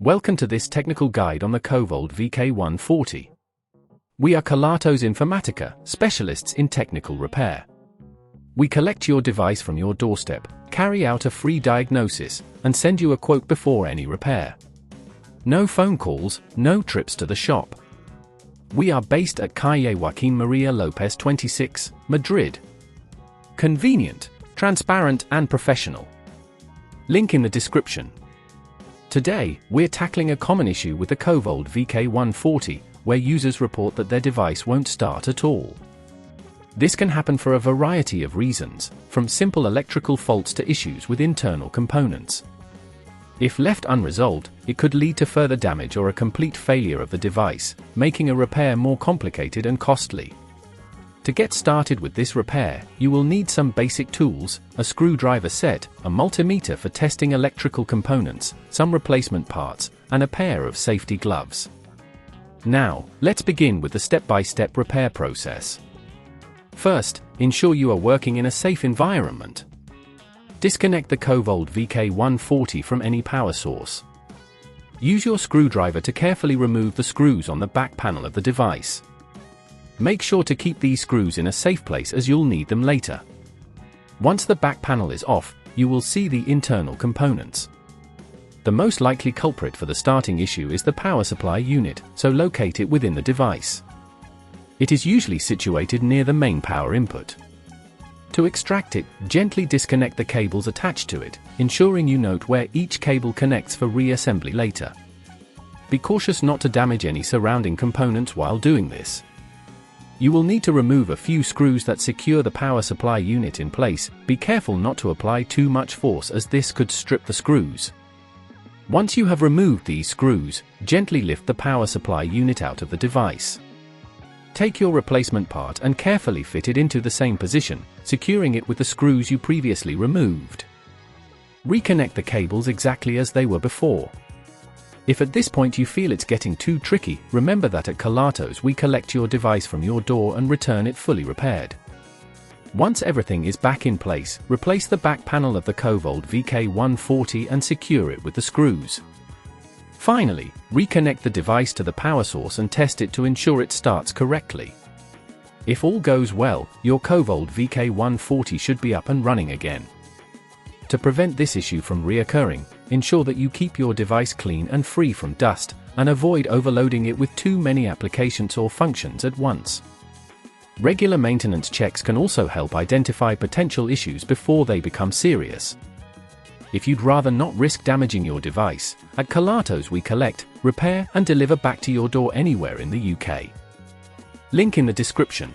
Welcome to this technical guide on the Kovold VK140. We are Kelatos Informatica, specialists in technical repair. We collect your device from your doorstep, carry out a free diagnosis, and send you a quote before any repair. No phone calls, no trips to the shop. We are based at Calle Joaquín María López 26, Madrid. Convenient, transparent and professional. Link in the description. Today, we're tackling a common issue with the Kovold VK140, where users report that their device won't start at all. This can happen for a variety of reasons, from simple electrical faults to issues with internal components. If left unresolved, it could lead to further damage or a complete failure of the device, making a repair more complicated and costly. To get started with this repair, you will need some basic tools, a screwdriver set, a multimeter for testing electrical components, some replacement parts, and a pair of safety gloves. Now, let's begin with the step-by-step repair process. First, ensure you are working in a safe environment. Disconnect the Kovold VK140 from any power source. Use your screwdriver to carefully remove the screws on the back panel of the device. Make sure to keep these screws in a safe place as you'll need them later. Once the back panel is off, you will see the internal components. The most likely culprit for the starting issue is the power supply unit, so locate it within the device. It is usually situated near the main power input. To extract it, gently disconnect the cables attached to it, ensuring you note where each cable connects for reassembly later. Be cautious not to damage any surrounding components while doing this. You will need to remove a few screws that secure the power supply unit in place. Be careful not to apply too much force as this could strip the screws. Once you have removed these screws, gently lift the power supply unit out of the device. Take your replacement part and carefully fit it into the same position, securing it with the screws you previously removed. Reconnect the cables exactly as they were before. If at this point you feel it's getting too tricky, remember that at Kelatos we collect your device from your door and return it fully repaired. Once everything is back in place, replace the back panel of the Kovold VK140 and secure it with the screws. Finally, reconnect the device to the power source and test it to ensure it starts correctly. If all goes well, your Kovold VK140 should be up and running again. To prevent this issue from reoccurring, ensure that you keep your device clean and free from dust, and avoid overloading it with too many applications or functions at once. Regular maintenance checks can also help identify potential issues before they become serious. If you'd rather not risk damaging your device, at Kelatos we collect, repair and deliver back to your door anywhere in the UK. Link in the description.